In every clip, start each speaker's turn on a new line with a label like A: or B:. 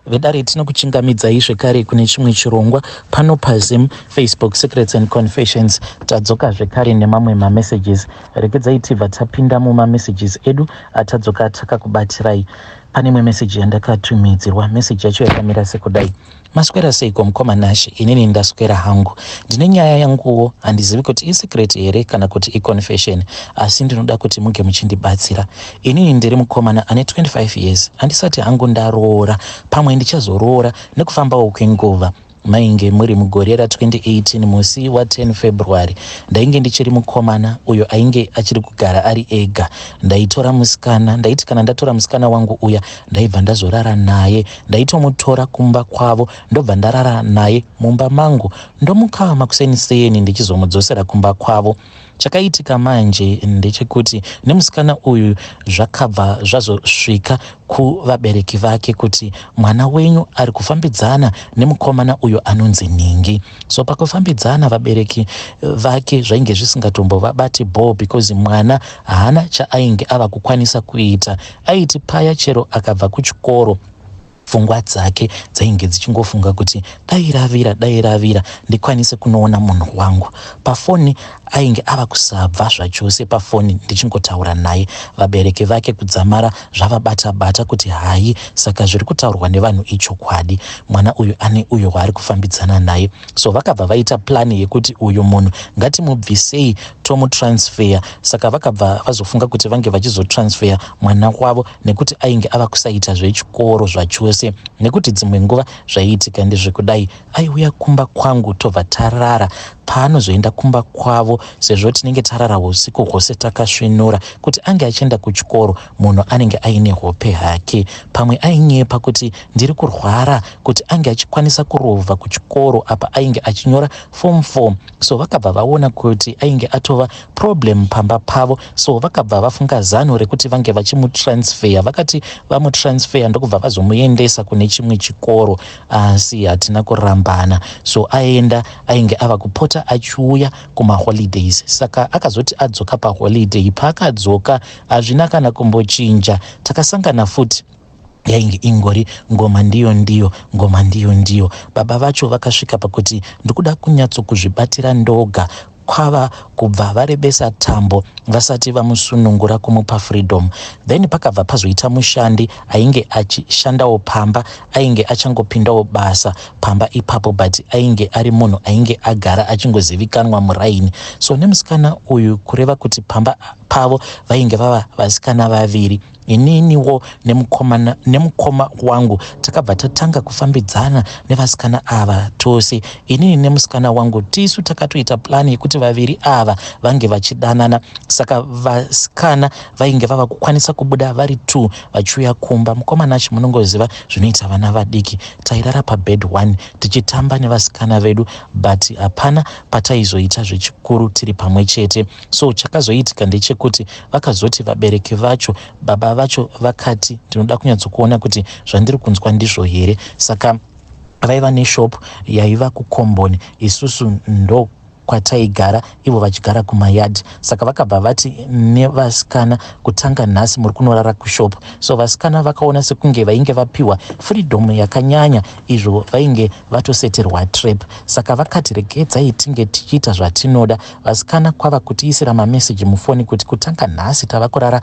A: vedare tinokuchingamidzai zvekare kune chimwe chirongwa pano paZim Facebook Secrets and Confessions. Tadzoka zvekare nemamwe mamessages. Regedzai tibva tapinda mumamessages edu atadzoka takakubatirai. Pane imwe message yandakatumidzirwa. Message yacho yakamira sekudai: maswera seiko mukoma Nashi? Inini ndaswera hangu. Ndine nyaya yanguwo, handizivi kuti isecret here kana kuti iconfession, asi ndinoda kuti muge muchindibatsira. Inini ndiri mukomana ane 25 years. Handisati hangu ndaroora, pamwe ndichazoroora nekufambawo kwenguva. Mainge muri mugore ra2018 musi wa10 February ndainge ndichiri mukomana uyo ainge achiri kugara ari ega. Ndaitora musikana, ndaiti kana ndatora musikana wangu uya ndaibva ndazorara naye, ndaitomutora kumba kwavo ndobva ndarara naye mumba mangu, ndomuka makuseniseni ndichizomudzosera kumba kwavo. Chakaitika manje ndechekuti nemusikana uyu zvakabva zvazosvika kuvabereki vake kuti mwana wenyu ari kufambidzana nemukomana uyo anonzi Ningi. So pakufambidzana vabereki vake zvainge zvisingatombovabati ball because mwana haana chaainge ava kukwanisa kuita. Aiti paya chero akabva kuchikoro pfungwa dzake dzainge dzichingofunga kuti dai ravira ndikwanise kunoona munhu wangu. Pafoni ainge ava kusabva zvachose pafoni ndichingotaura naye. Vabereki vake kudzamara zvavabata kuti hai, saka zviri kutaurwa nevanhu ichokwadi, mwana uyu ane uyo waari kufambidzana naye. So vakabva vaita plani yekuti uyu munhu ngatimubvisei tomutransfer. Saka vakabva vazofunga kuti vange vachizotransfer mwana wavo nekuti ainge ava kusaita zvechikoro zvachose, nekuti dzimwe nguva zvaiitika ndezvekudai aiuya kumba kwangu tobva tarara. Paanozoenda kumba kwavo, sezvo tinenge tarara usiku hwose takasvinura, kuti ange achienda kuchikoro munhu anenge aine hope hake. Pamwe ainyepa kuti ndiri kurwara kuti ange achikwanisa kurovha kuchikoro apa ainge achinyora form 4. So vakabva vaona kuti ainge atova problem pamba pavo. So vakabva vafunga zano rekuti vange vachimutransfer. Vakati vamutransfer ndokubva vazomuendesa kune chimwe chikoro, asi hatina kurambana. So ainge ava kupota achiuya kumaholidays. Saka akazoti adzoka paholiday, paakadzoka hazvina kana kumbochinja. Takasangana futi yainge ingori ngoma ndiyo. Baba vacho vakasvika pakuti ndikuda kunyatsokuzvibatira ndoga kwava kubva varebesa tambo vasati vamusunungura kumupa freedom. Then pakabva pazoita mushandi ainge achishandawo pamba, ainge achangopindawo basa pamba ipapo, but ainge ari munhu ainge agara achingozivikanwa muraini. So nemusikana uyu kureva kuti pamba pavo vainge vava vasikana vaviri. Ininiwo nemukoma wangu takabva tatanga kufambidzana nevasikana ava tose. Inini nemusikana wangu tisu takatoita plani yekuti vaviri ava vange vachidanana. Saka vasikana vainge vava kukwanisa kubuda vari 2 vachiuya kumba. Mukoma Nashi munongoziva zvinoita vana vadiki. Tairara pabed 1 tichitamba nevasikana vedu, but hapana pataizoita zvechikuru tiri pamwe chete. So chakazoitika ndechekuti vakazoti vabereki vacho, baba vacho vakati ndinoda kunyatsokuona kuti zvandiri kunzwa ndizvo here. Saka vaiva neshop yaiva kukomboni, isusu ndo kwataigara, ivo vachigara kumayadhi. Saka vakabva vati nevasikana kutanga nhasi muri kunorara kushop. So vasikana vakaona sekunge vainge vapiwa freedom yakanyanya, izvo vainge vatoseterwa trap. Saka vakati regedzai tinge tichiita zvatinoda. Vasikana kwava kutiisira mameseji mufoni kuti kutanga nhasi tava kurara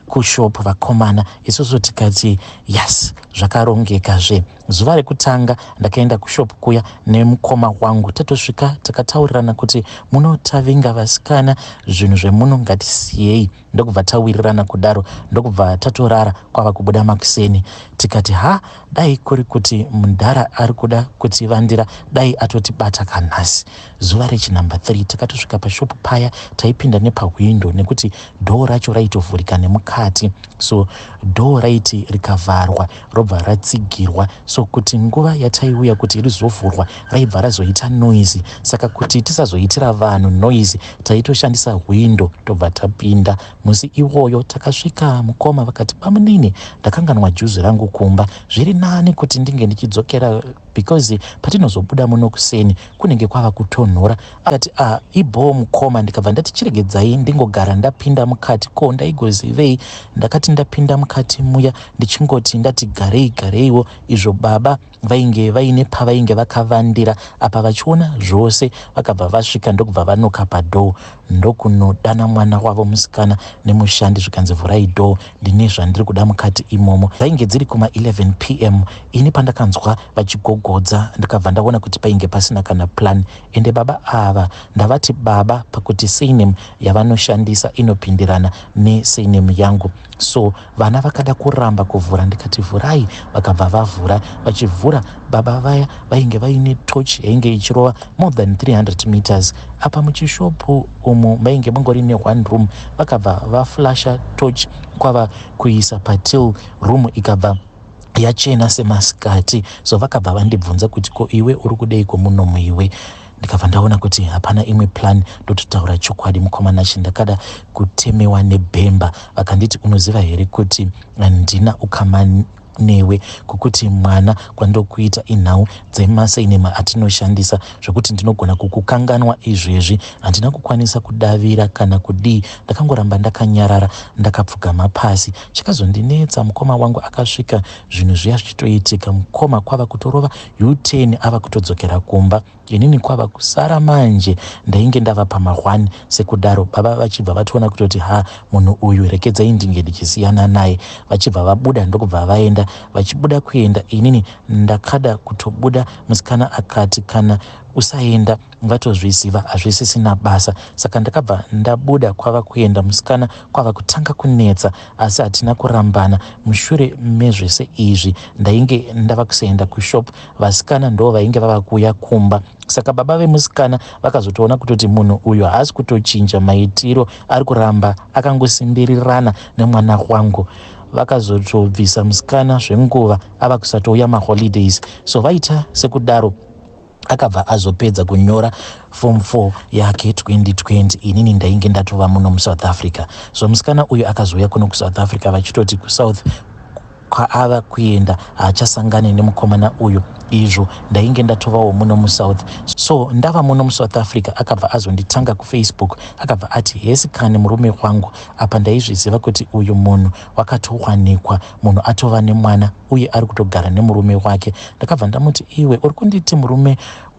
A: kushop vakomana. Isusu tikati yes, zvakarongekazve. Zuva rekutanga ndakaenda kushop kuya nemukoma wangu. Tatosvika takataurirana kuti munotavinga vasikana, zvinhu zvemuno ngatisiyei. Ndokubva tawirirana kudaro, ndokubva tatorara kwava kubuda makuseni. Tikati dai kuri kuti mundara ari kuda kutivandira, dai atotibata kanhasi. Zuva rechinamba 3 takatosvika pashop paya, taipinda nepahwindo nekuti dhoo racho raitovhurika nemukati. So dhoo raiti rikavharwa robva ratsigirwa. So kuti nguva yataiuya kuti rizovhurwa raibva razoita noise. Saka kuti tisazoitira vanhu noise taitoshandisa hwindo tobva tapinda. Musi iwoyo takasvika mukoma vakati pamunini ndakanganwa juzi rangu kumba, zviri nani kuti ndinge ndichidzokera because patinozobuda muno kuseni kunenge kwava kutonhora. Akati ibhowo mukoma. Ndikabva ndati chiregedzai ndingogara ndapinda mukati. Ko ndaigozivei? Ndakati ndapinda mukati muya ndichingoti ndati gareiwo izvo baba vainge vaine pavainge vakavandira. Apa vachiona zvose vakabva vasvika ndokubva vanoka padhoo ndokunodana mwana wavo musikana nemushandi zvikanzi vhurai dhoo, ndine zvandiri kuda mukati imomo. Dzainge dziri kuma 11 PM ini pandakanzwa vachigogodza ndikabva ndaona kuti painge pasina kana plan. Ende baba ava ndavati baba pakuti surname yavanoshandisa inopindirana nesurname yangu. So vana vakada kuramba kuvhura, ndikati vhurai, vakabva vavhura. Vachivhura baba vaya vainge vaine torch yainge ichirova more than 300 meters. Apa muchishopu umu vainge mungori ne one room, vakabva vaflasha torch kwava kuisa patil room ikabva yachena semasikati. So vakabva vandibvunza kuti ko iwe uri kudeiko muno muiwe? Ndikabva ndaona kuti hapana imwe plan, ndototaura chokwadi mukomana ndakada kutemewa nebhemba. Vakanditi unoziva here kuti handina ukama newe, kukuti mwana kwandokuita inhau dzemasainema atinoshandisa zvokuti ndinogona kukukanganwa izvezvi. Handina kukwanisa kudavira kana kudii, ndakangoramba ndakanyarara ndakapfugama pasi. Chakazondinetsa, mukoma wangu akasvika, zvinhu zviya zvichitoitika. Mukoma kwava kutorova U10 ava kutodzokera kumba. Inini kwava kusara manje ndainge ndava pama1 sekudaro. Baba vachibva vationa kutoti munhu uyu rekedzai ndinge ndichisiyana naye. Vachibva vabuda ndokubva vaenda. Vachibuda kuenda, inini ndakada kutobuda. Musikana akati kana usaenda ngatozviziva hazvisisina basa. Saka ndakabva ndabuda kwava kuenda. Musikana kwava kutanga kunetsa, asi hatina kurambana. Mushure mezvese izvi ndainge ndava kusaenda kushop. Vasikana ndo vainge vava kuuya kumba. Saka baba vemusikana vakazotoona kutoti munhu uyu haasi kutochinja maitiro, ari kuramba akangosimbirana nemwana wangu. Vakazotobvisa musikana zvenguva ava kusatouya maholidays. So vaita sekudaro akabva azopedza kunyora form 4 yake 2020. Inini ndainge ndatova muno muSouth Africa. So musikana uyu akazouya kuno kuSouth Africa vachitoti kuSouth kwaava kuenda haachasangane nemukomana uyu. Izvo ndainge ndatovawo muno muSouth. So ndava muno muSouth Africa akabva azonditanga kuFacebook. Akabva ati hesi kane murume wangu. Apa ndaizviziva kuti uyu munhu wakatowanikwa, munhu atova nemwana uye ari kutogara nemurume wake. Ndakabva ndamuti iwe uri kunditi murume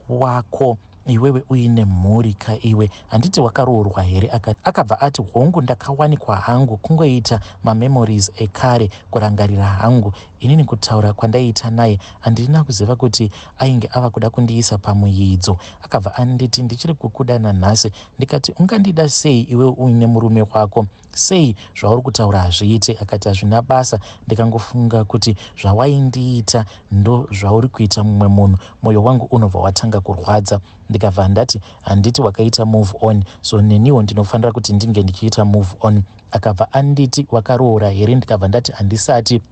A: wako iwewe uine mhuri ka iwe, handiti wakaroorwa here? Akabva ati hongu ndakawanikwa hangu kungoita mamemories ekare, kurangarira hangu. Inini kutaura kwandaiita naye handina kuziva kuti ainge ava kuda kundiisa pamuyidzo. Akabva anditi ndichiri kukuda nanhasi. Ndikati ungandida sei iwe uine murume wako? Sei zvauri kutaura hazviite? Akati hazvina basa. Ndikangofunga kuti zvawaindiita ndo zvauri kuita mumwe munhu, mwoyo wangu unobva watanga kurwadza. Ndikabva ndati handiti wakaita move on, so neniwo ndinofanira kuti ndinge ndichiita move on. Akabva anditi wakaroora here? Ndikabva ndati handisati.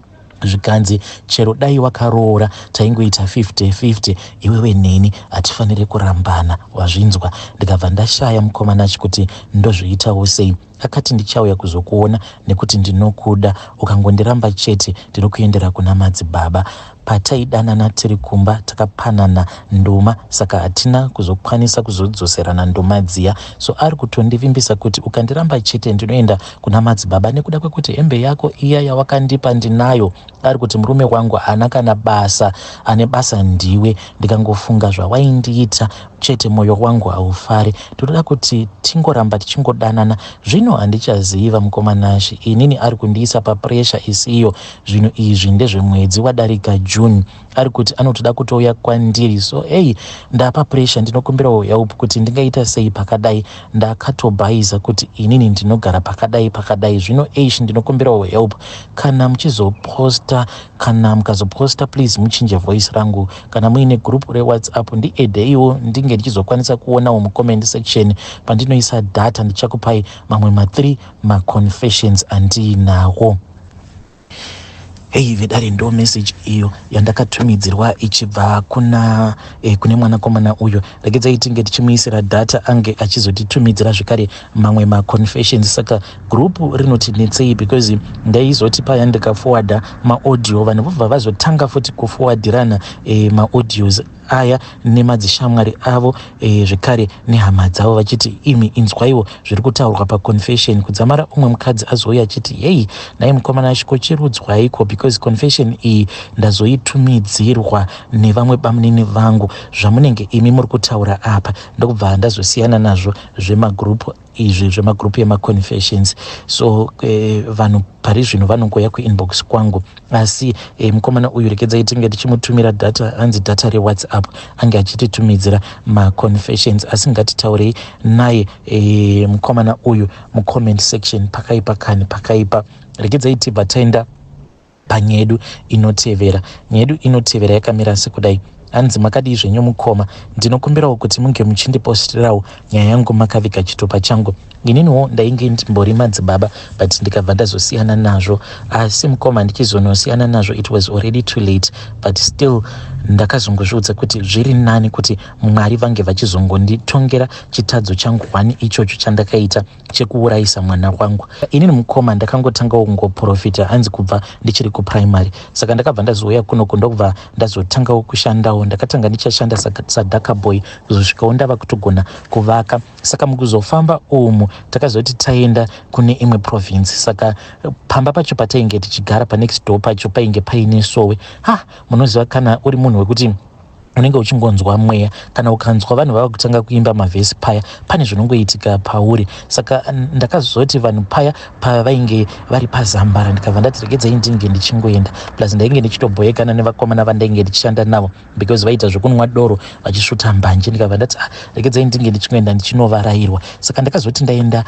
A: Zvikanzi chero dai wakaroora taingoita 50-50, iwewe neni hatifaniri kurambana, wazvinzwa? Ndikabva ndashaya mukomana kuti ndozviitawo sei. Akati ndichauya kuzokuona nekuti ndinokuda, ukangondiramba chete ndinokuendera kuna madzibaba. Pataidanana tiri kumba takapanana nduma, saka hatina kuzokwanisa kuzodzoserana nduma dziya. So ari kutondivimbisa kuti ukandiramba chete ndinoenda kuna madzibaba nekuda kwekuti hembe yako iya yawakandipa ndinayo. Ari kuti murume wangu haana kana basa, ane basa ndiwe. Ndikangofunga zvawaindiita chete mwoyo wangu haufari. Toda kuti tingoramba tichingodanana. Zvino handichaziva mukomanashi, inini ari kundiisa papressure isiyo. Zvinhu izvi ndezvemwedzi wadarika June. Ari kuti anotoda kutouya kwandiri. So ndapa pressure, ndinokumbirawo help kuti ndingaita sei pakadai. Ndakatobhayiza kuti inini ndinogara pakadai. Zvino ndinokumbirawo help. Kana muchizoposta, kana mukazoposta please muchinje voice rangu. Kana muine group reWhatsApp ndiedeiwo ndinge ndichizokwanisa kuonawo mucomment section. Pandinoisa data ndichakupai mamwe 3 maconfessions andinawo. Hey vedare ndo message iyo yandakatumidzirwa ichibva kune mwanakomana uyo. Regedzai tinge tichimuisira data ange achizotitumidzira zvekare mamwe maconfessions. Saka group rinotinetsei because ndaizoti paya ndikaforwarda maaudio vanhu vobva vazotanga futi kuforwardirana maaudios aya nemadzishamwari avo zvekare nehama dzavo vachiti imi inzwaiwo zviri kutaurwa paconfession. Kudzamara umwe mukadzi azouya achiti hei nai mukomana ashikocherudzwaiko because confession iyi ndazoitumidzirwa nevamwe bamunini vangu zvamunenge imi muri kutaura apa ndokubva ndazosiyana nazvo zvemagrupu izvi zvemagrupu emaconfessions. So vanhu pari zvino vanongoya kuinbox kwangu, asi mukomana uyu rekedzai tinge tichimutumira data, hanzi data rewhatsapp, ange achititumidzira maconfessions. Asi ngatitaurei naye mukomana uyu mucomment section pakaipa kani pakaipa. Rekedzai tibva taenda panyedu inotevera. Nyedu inotevera yakamira sekudai. Hanzi makadii zvenyu mukoma, ndinokumbirawo kuti munge muchindipostirawo nyaya yangu makaviga chitupa changu. Ininiwo ndainge ndimbori madzibaba but ndikabva ndazosiyana nazvo. Asi mukoma ndichizonosiyana nazvo it was already too late, but still ndakazongozviudza kuti zviri nani kuti Mwari vange vachizongonditongera chitadzo changu wani ichocho chandakaita chekuurayisa mwana wangu. Inini mukoma ndakangotanga kungoprofita hanzi kubva ndichiri kuprimary. Saka ndakabva ndazouya kuno ndokubva ndazotangawo kushandawo. Ndakatanga ndichashanda sadhaka boy kuzosvikawo ndava kutogona kuvaka. Saka mukuzofamba umu takazoti taenda kune imwe province. Saka pamba pacho patainge tichigara panext door pacho painge paine sowe. Munoziva kana uri munhu wekuti unenge uchingonzwa mweya, kana ukanzwa vanhu vava kutanga kuimba mavhesi paya pane zvinongoitika pauri. Saka ndakazoti vanhu paya pavainge vari pazambara ndikabva ndati regedzai ndinge ndichingoenda, plus ndainge ndichitobhoyekana nevakomana vandainge ndichishanda navo because vaita zvekunwa doro vachisvuta mbanje. Ndikabva ndati regedzai ndinge ndichingoenda ndichinovarairwa. Saka ndakazoti ndaenda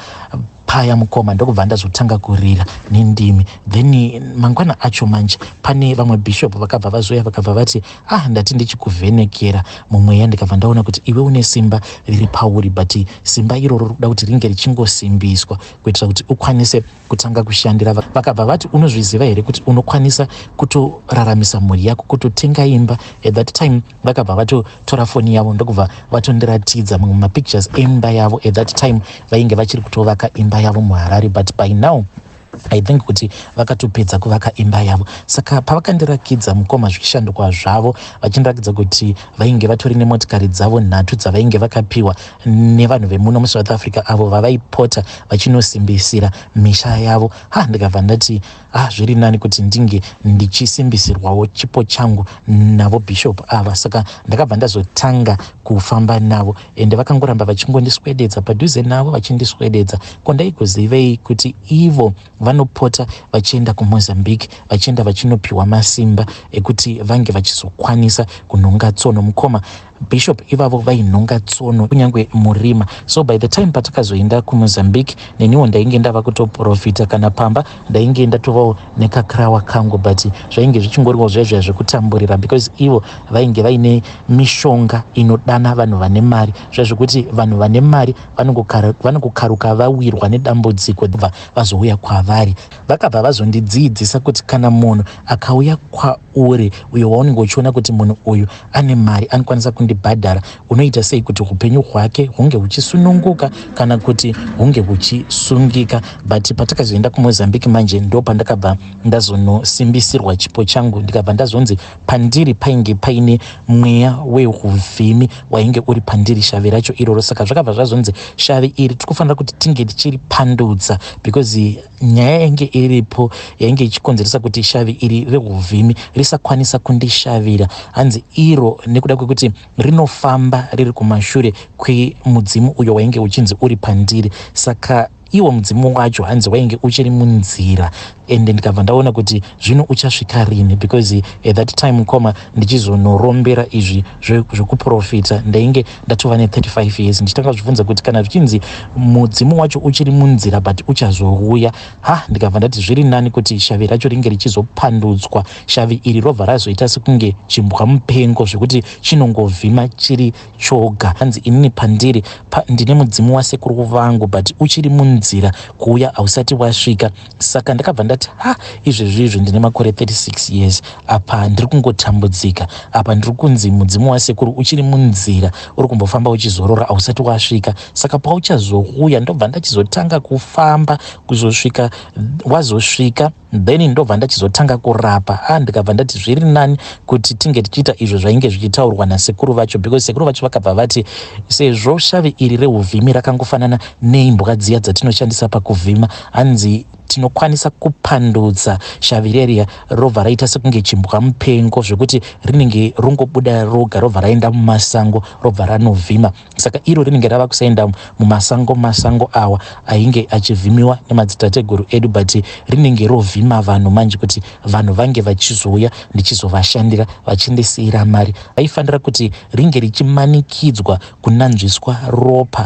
A: paya mukoma ndokubva ndazotanga kurira nendimi. Then mangwana acho manje pane vamwe bishop vakabva vazoya vakabva vati ndati ndichikuvhenekera mumweya. Ndikabva ndaona kuti iwe une simba riri pauri, but simba iroro roda kuti ringe richingosimbiswa kuitira kuti ukwanise kutanga kushandira. Vakabva vati unozviziva here kuti unokwanisa kutoraramisa mhuri yako, kutotenga imba. At that time vakabva vatotora foni yavo ndokubva vatondiratidza mamwe mapictures emba yavo. At that time vainge vachiri kutovaka imba yavo muHarare, but by now I think kuti vakatopedza kuvaka imba yavo. Saka pavakandirakidza mukoma zvishandukwa zvavo vachindirakidza kuti vainge vatori nemotikari dzavo 3 dzavainge vakapiwa nevanhu vemuno muSouth Africa avo vavaipota vachinosimbisira misha yavo. Ndikabva ndati zviri nani kuti ndinge ndichisimbisirwawo chipo changu navo bishop ava. Saka ndakabva ndazotanga kufamba navo ende vakangoramba vachingondiswededza padhuze navo vachindiswededza. Kondaigozivei kuti ivo vanopota vachienda kuMozambique vachienda vachinopiwa masimba ekuti vange vachizokwanisa kunhonga tsono. Mukoma bishop ivavo vainhonga tsono kunyange murima. So by the time patakazoenda kuMozambique neniwo ndainge ndava kutoprofita, kana pamba ndainge ndatovawo nekakrawa kangu, but zvainge zvichingoriwo zvezvizva zvekutamburira because ivo vainge vaine mishonga inodana vanhu vane mari, zvezvekuti vanhu vane mari vanongokaruka vawirwa nedambudziko vazouya kwavari. Vakabva vazondidzidzisa kuti kana munhu akauya kwauri uyo waunenge uchiona kuti munhu uyu ane mari anokwanisa kundibhadhara, unoita sei kuti upenyu hwake hunge huchisununguka kana kuti hunge huchisungika. But patakazoenda kuMozambique manje ndo pandakabva ndazonosimbisirwa chipo changu. Ndikabva ndazonzi pandiri painge paine mweya wehuvhimi wainge uri pandiri, shavi racho iroro. Saka zvakabva zvazonzi shavi iri tikufanira kuti tinge tichiripandudza because nyaya yainge iripo yainge ichikonzeresa kuti shavi iri rehuvhimi risakwanisa kundishavira. Hanzi iro nekuda kwekuti rinofamba riri kumashure kwemudzimu uyo wainge uchinzi uri pandiri. Saka iwo mudzimu wacho hanzi wainge uchiri munzira, ende ndikabva ndaona kuti zvino uchasvika rini because at that time mukoma ndichizonorombera izvi zvekuprofita ndainge ndatova ne35 years. Ndichitanga zvibvunza kuti kana zvichinzi mudzimu wacho uchiri munzira but uchazouya, ndikabva ndati zviri nani kuti shavi racho ringe richizopandudzwa. Shavi iri robva razoita sekunge chimbwa mupengo zvekuti chinongovhima chiri choga. Hanzi inini pandiri ndine mudzimu wasekuru vangu but uchiri munzira kuuya hausati wasvika. Saka ndakabva ndati ndikati izvezvizvo ndine makore 36 years apa ndiri kungotambudzika, apa ndiri kunzi mudzimu wasekuru uchiri munzira uri kumbofamba uchizorora ausati wasvika, saka pauchazouya ndobva ndachizotanga kufamba kuzosvika wazosvika, then ndobva ndachizotanga kurapa. Ndikabva ndati zviri nani kuti tinge tichiita izvo zvainge zvichitaurwa nasekuru vacho, because sekuru vacho vakabva vati sezvo shavi iri reuvhimi rakangofanana neimbwa dziya dzatinoshandisa pakuvhima, hanzi tinokwanisa kupandudza shavi reria robva raita sekunge chimbwa mupengo zvekuti rinenge rungobuda roga robva raenda mumasango robva ranovhima. Saka iro rinenge rava kusaenda masango awa ainge achivhimiwa nemadzitateguru edu, but rinenge rovhima vanhu manje kuti vanhu vange vachizouya ndichizovashandira vachindisiyira mari. Vaifanira kuti ringe richimanikidzwa kunanzviswa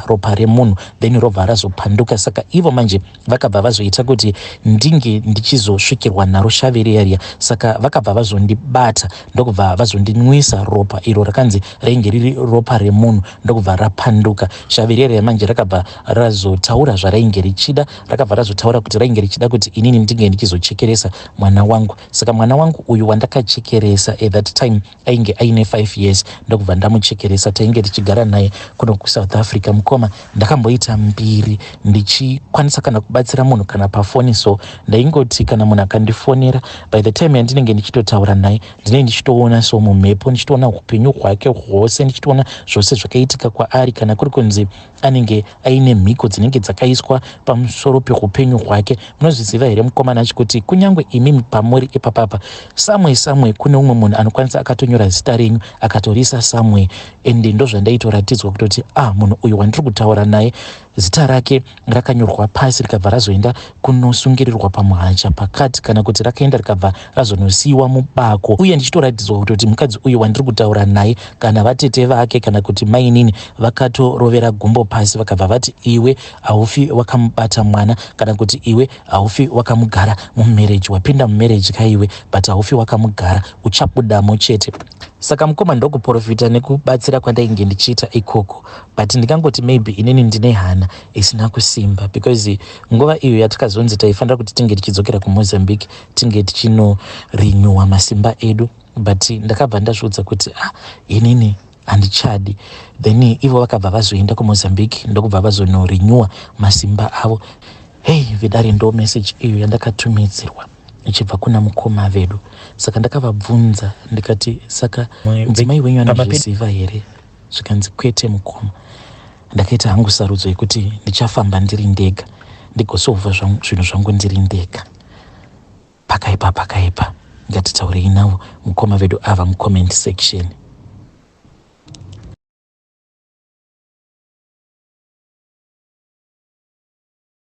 A: ropa remunhu then robva razopanduka. Saka ivo manje vakabva vazoita kuti ndinge ndichizosvikirwa naro shavi reria, saka vakabva vazondibata ndokubva vazondinwisa ropa iro rakanzi rainge riri ropa remunhu ndokubva rapanduka. Shavi reria manje rakabva razotaura zvarainge richida, rakabva razotaura kuti rainge richida kuti inini ndinge ndichizochekeresa mwana wangu. Saka mwana wangu uyu wandakachekeresa at that time ainge aine 5 years ndokubva ndamuchekeresa. Tainge tichigara naye kuno kuSouth Africa. Mukoma ndakamboita mbiri ndichikwanisa kana kubatsira munhu kana pafoni, so ndaingoti kana munhu akandifonera by the time yandinenge ndichitotaura naye ndinenge ndichitoona so mumhepo ndichitoona upenyu hwake hwose, ndichitoona zvose zvakaitika kwaari, kana kuri kunzi anenge aine mhiko dzinenge dzakaiswa pamusoro peupenyu hwake. Munozviziva here mukomana acho kuti kunyangwe imimi pamuri ipapapa samwe kune umwe munhu anokwanisa akatonyora zita renyu akatorisa samwe, ende ndozvandaitoratidza kutoti munhu uyu wandiri kutaura naye zita rake rakanyorwa pasi rikabva razoenda kunosungirirwa pamuhacha pakati, kana kuti rakaenda rikabva razonosiyiwa mubako, uye ndichitoratidzwa kutoti mukadzi uyu wandiri kutaura naye kana vatete vake kana kuti mainini vakatorovera gumbo pasi vakabva vati iwe haufi wakamubata mwana, kana kuti iwe haufi wakamugara mumereji, wapinda mumereji kaiwe but haufi wakamugara, uchabudamo chete. Saka mukoma ndokuprofita nekubatsira kwandainge ndichiita ikoko, but ndikangoti maybe inini ndine hana isina kusimba, because nguva iyo yatakazonzi taifanira kuti tinge tichidzokera kuMozambique tinge tichinorenewa masimba edu, but ndakabva ndazviudza kuti inini handichadi. Then ivo vakabva vazoenda kuMozambique ndokubva vazonorenewa masimba avo. Vidari ndo message iyo yandakatumidzirwa ichibva kuna mukoma vedu. Saka ndakavabvunza ndikati, saka mudzimai wenyu anozviziva here? Zvikanzi kwete mukoma. Ndakaita hangu sarudzo yekuti ndichafamba ndiri ndega ndigosovha zvinhu zvangu ndiri ndega. Pakaipa ngatitaurei navo mukoma vedu ava mucomment section.